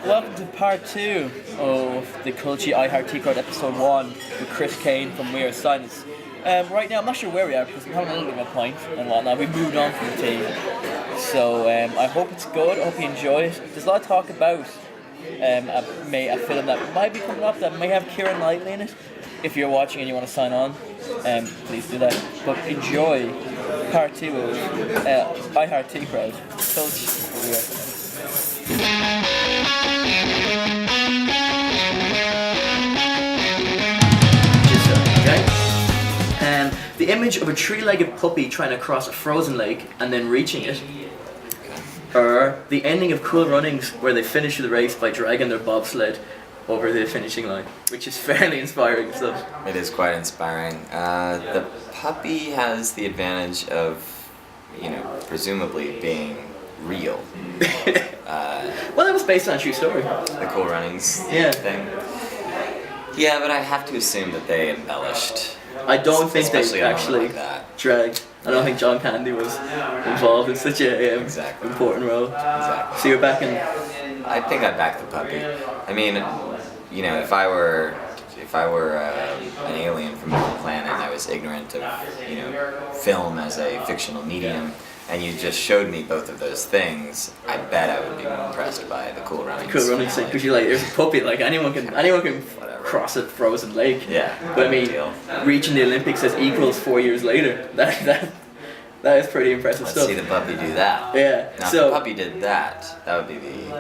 welcome to part 2 of the Culture iHeart T-Card episode 1 with Chris Kane from We Are Silence. Right now, I'm not sure where we are because we're having a little bit of a pint and whatnot. We moved on from the team. So I hope it's good, I hope you enjoy it. There's a lot of talk about a film that might be coming up that may have Keira Knightley in it. If you're watching and you want to sign on, please do that. But enjoy part 2 of iHeart T-Crowd. Culture. The image of a three-legged puppy trying to cross a frozen lake and then reaching it, or the ending of Cool Runnings where they finish the race by dragging their bobsled over the finishing line, which is fairly inspiring stuff. It is quite inspiring. The puppy has the advantage of, presumably being real. Well, that was based on a true story. The Cool Runnings thing. Yeah, but I have to assume that they embellished. I don't think they Especially actually dragged. I don't think John Candy was involved in such a important role. Exactly. So you're back in. I think I back the puppy. I mean, if I were an alien from another planet and I was ignorant of, film as a fictional medium, and you just showed me both of those things, I bet I would be more impressed by the Cool Runnings. Cool Runnings, because you're like, there's a puppy, like anyone can cross a frozen lake. Yeah. But I mean, reaching the Olympics as equals 4 years later, that is pretty impressive stuff. Let's see the puppy do that. Yeah. Now, so if the puppy did that, that would be the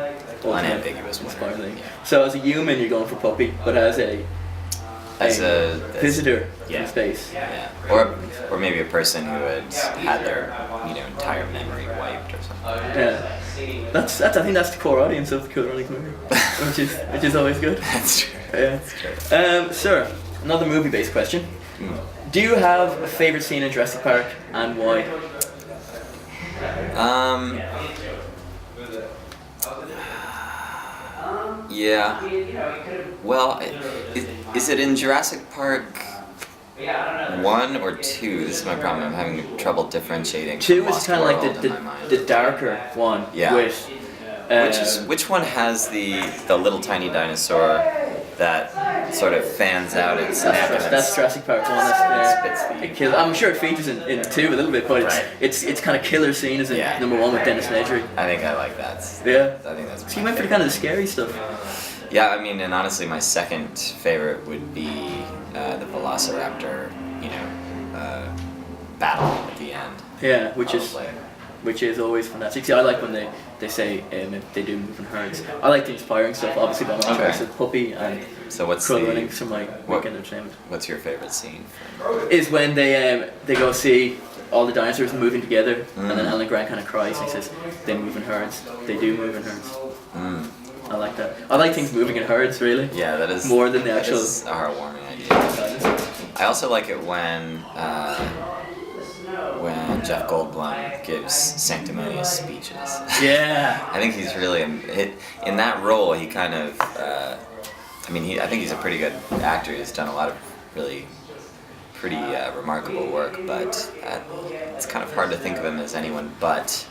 unambiguous winner. Yeah. So as a human, you're going for puppy, but as a visitor from space. Yeah. Or maybe a person who had had their entire memory wiped or something. Yeah. That's I think that's the core audience of the Cool Runnings movie, which is always good. That's true. Yeah. That's true. Sir, another movie-based question. Do you have a favorite scene in Jurassic Park and why? Yeah. Well, is it in Jurassic Park 1 or 2? This is my problem. I'm having trouble differentiating. 2 is kind of like the darker one. Yeah. With, which one has the little tiny dinosaur that sort of fans out its neck? That's Jurassic Park 1. I'm sure it features in 2 a little bit, but it's kind of killer scene, isn't it? Number 1 with Dennis Nedry. I think I like that. Yeah. I think that's. So you went for the kind of the scary stuff. Yeah, I mean, and honestly, my second favorite would be the Velociraptor, battle at the end. Yeah, which is always fantastic. See, I like when they say if they do move in herds. I like the inspiring stuff, obviously, but my choice of Puppy and Cool Runnings for my weekend entertainment. What's your favorite scene? Is when they go see all the dinosaurs moving together, and then Alan Grant kind of cries and he says, "They move in herds. They do move in herds." I like that. I like things moving in herds, really. Yeah, that is more than the actual. That is a heartwarming idea. I also like it when Jeff Goldblum gives sanctimonious speeches. Yeah. I think he's really in that role. He kind of. I think he's a pretty good actor. He's done a lot of really pretty remarkable work, but it's kind of hard to think of him as anyone but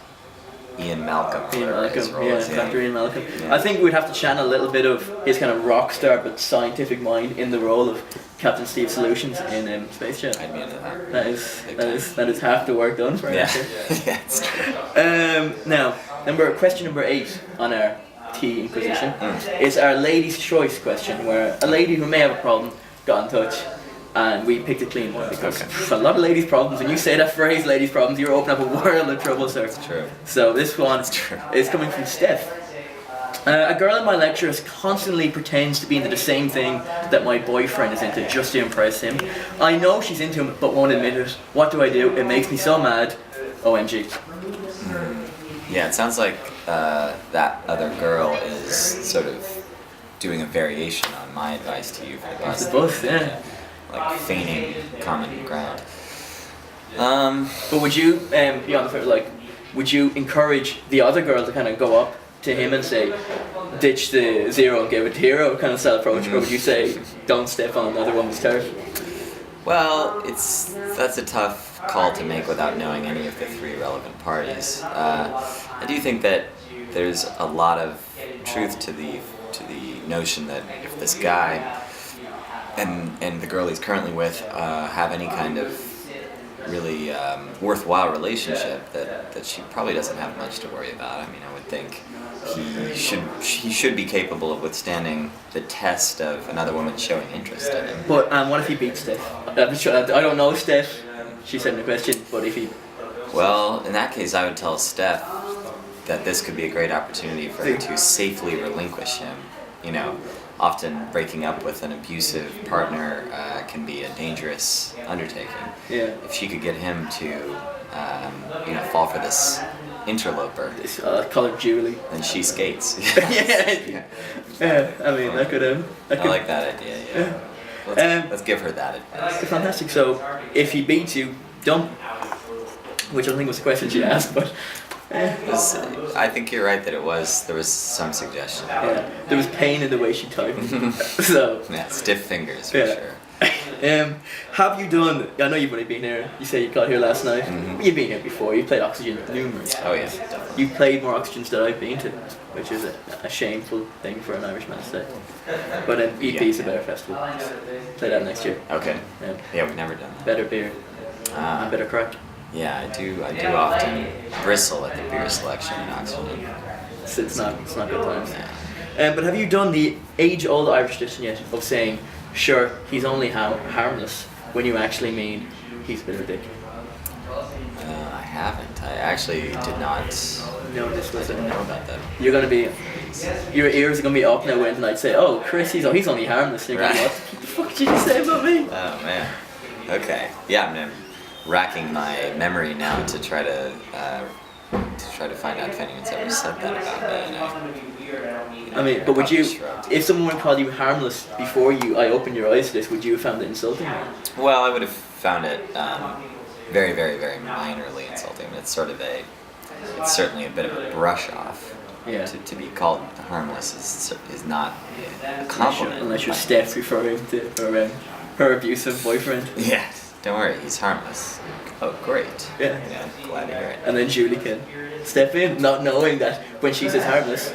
Ian Malcolm. Dr. Ian Malcolm. Yeah. I think we'd have to channel a little bit of his kind of rock star but scientific mind in the role of Captain Steve Solutions in Space Jam. I'd be into that. That is half the work done for him. Yeah, it's true. Now, question number 8 on our T Inquisition is our lady's choice question, where a lady who may have a problem got in touch. And we picked a clean one because a lot of ladies' problems, when you say that phrase, ladies' problems, you're opening up a world of trouble, sir. That's true. So this one is coming from Steph. A girl in my lectures constantly pretends to be into the same thing that my boyfriend is into just to impress him. I know she's into him but won't admit it. What do I do? It makes me so mad. OMG. Yeah, it sounds like that other girl is sort of doing a variation on my advice to you for the bus. The bus, yeah. Like feigning common ground. But would you, beyond the would you encourage the other girl to kind of go up to him and say, ditch the zero and give it hero kind of style approach, or would you say, don't step on another woman's turf? Well, that's a tough call to make without knowing any of the 3 relevant parties. I do think that there's a lot of truth to the notion that if this guy and the girl he's currently with have any kind of really worthwhile relationship, that she probably doesn't have much to worry about. I mean, I would think he should be capable of withstanding the test of another woman showing interest in him. But what if he beats Steph? I don't know Steph. She said in the question, but if he... Well, in that case, I would tell Steph that this could be a great opportunity for her to safely relinquish him. You know, often breaking up with an abusive partner can be a dangerous undertaking. Yeah. If she could get him to, fall for this interloper, This, call her Julie. then she skates. Yeah. Yeah, I mean, that could... I like that idea. Yeah. Let's give her that advice. Fantastic. So, if he beats you, don't... Which I don't think was the question she asked, but... I think you're right that there was some suggestion. Yeah, there was pain in the way she typed. So... Yeah, stiff fingers for Yeah. sure. Have you done... I know you've only been here. You say you got here last night. Mm-hmm. You've been here before. You've played Oxygen numerous times. Oh yeah, definitely. You've played more Oxygens than I've been to, which is a shameful thing for an Irishman to say. But EP is a better festival. Play that next year. Okay. Yeah. Yeah, we've never done that. Better beer and better crack. Yeah, I do often bristle at the beer selection in Oxygen. It's not good times. Yeah. But have you done the age-old Irish tradition yet of saying, sure, he's only harmless, when you actually mean he's a bit of a dick? I haven't. I actually did not. No, this was Didn't know about that. You're gonna be, your ears are gonna be up now when I say, oh, Chris, he's only harmless. And you're gonna be, Right. what the fuck did you say about me? Oh man. Okay. Yeah, I'm racking my memory now to try to find out if anyone's ever said that about me. And I mean, but would you, shrugged. if someone would call you harmless before I opened your eyes to this, would you have found it insulting? Well, I would have found it very, very, very minorly insulting. It's certainly a bit of a brush off. Yeah. To be called harmless is not a compliment. Unless you're Steph referring to her abusive boyfriend. Yeah. Don't worry, he's harmless. Oh, great. Yeah. Glad to hear it. And then Julie can step in, not knowing that when she says harmless,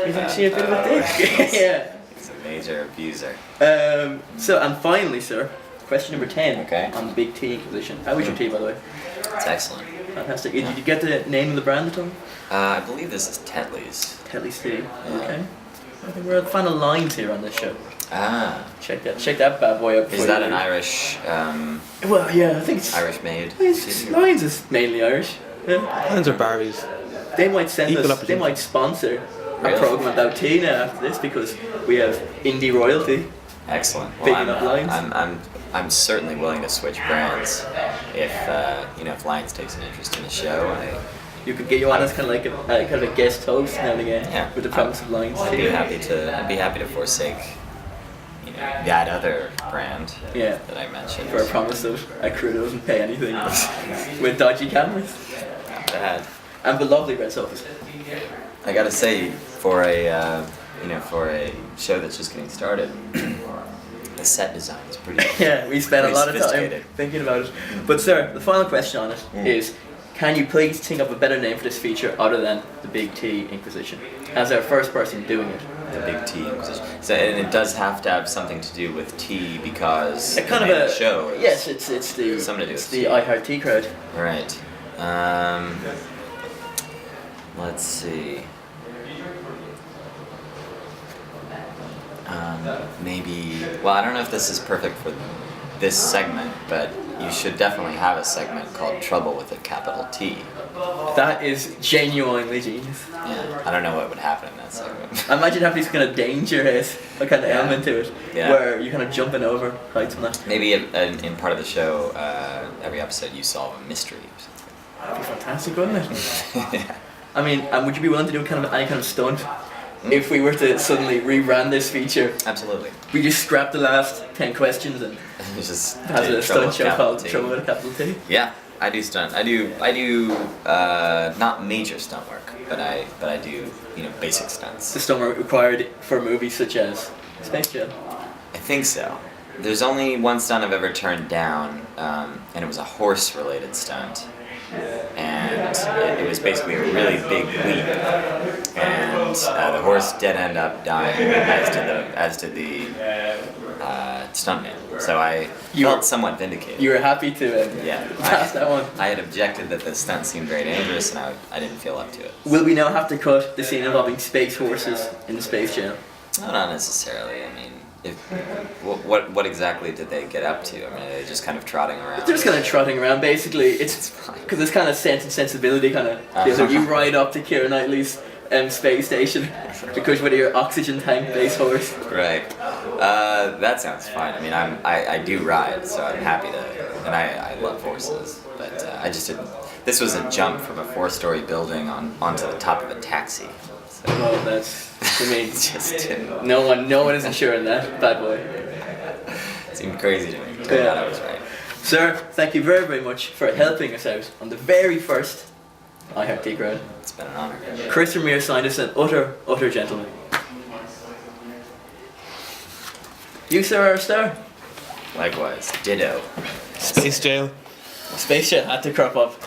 he's actually a bit of a dick. Yeah. He's a major abuser. So, and finally, sir, question number 10 Okay. on the Big T Inquisition. How was your tea, by the way? It's excellent. Fantastic. Did you get the name of the brand at all? I believe this is Tetley's. Tetley's Tea. Okay. I think we're at the final lines here on this show. Ah. Check that bad boy up. Is that an Irish Well, yeah, I think it's... Irish made? Lions is mainly Irish. Yeah. Lions are Barry's. They might send Equal us. They opportunity. might sponsor a Really? program about tea now after this because we have indie royalty. Excellent. Picking up lines. I'm certainly willing to switch brands if if Lions takes an interest in the show. You could get you on as kind of a guest host now and again. Yeah. With the promise of Lions I'd tea. be happy to forsake that other brand Yeah. that I mentioned. For a promise of a crew that doesn't pay anything with dodgy cameras Not bad. and the lovely red sofas. I gotta say, for a show that's just getting started, the set design is pretty. Yeah, we spent a pretty lot of time sophisticated. thinking about it. But sir, the final question on it is, can you please think of a better name for this feature other than the Big T Inquisition? As our first person doing it. The Big T Inquisition. So, and it does have to have something to do with tea because A kind the of name a the show. Is, yes, it's the Something to do it's with the I Heart Tea crowd. Right. Let's see. Maybe. Well, I don't know if this is perfect for this segment, but you should definitely have a segment called Trouble with a Capital T. That is genuinely genius. Yeah. I don't know what would happen in that segment. I imagine having this kind of dangerous kind of element to it, Yeah. where you're kind of jumping over heights and that. Maybe in part of the show, every episode you solve a mystery or something. That'd be fantastic, wouldn't it? Yeah. I mean, and would you be willing to do any kind of stunt if we were to suddenly rebrand this feature? Absolutely. We just scrap the last 10 questions and It's just have do a Trouble stunt with show Capital called T. Trouble with a Capital T. Yeah, I do stunt. I do not major stunt work, but I do basic stunts. The stunt work required for movies such as Space Jam. I think so. There's only one stunt I've ever turned down, and it was a horse-related stunt. and it was basically a really big leap, and the horse did end up dying, as did the stuntman. So I felt somewhat vindicated. You were happy to pass that one. I had objected that the stunt seemed very dangerous, and I didn't feel up to it. Will we now have to cut the scene involving space horses in the Space Channel? No, not necessarily. I mean, what exactly did they get up to? I mean, are they just kind of trotting around? They're just kind of trotting around, basically. It's because it's kind of Sense and Sensibility kind of. So you ride up to Keira Knightley's space station because with your oxygen tank base horse. Right. That sounds fine. I mean, I do ride, so I'm happy to, and I love horses, but I just didn't. This was a jump from a 4-story building onto the top of a taxi. So Well, that's. I mean, just didn't. no one is insuring that, bad boy. Seemed crazy to me. Turned out I was right. Sir, thank you very, very much for helping us out on the very first iHeartTech Crowd. It's been an honor. Chris Ramirez signed us an utter gentleman. You, sir, are a star. Likewise. Ditto. Space jail. Space Jet had to crop up.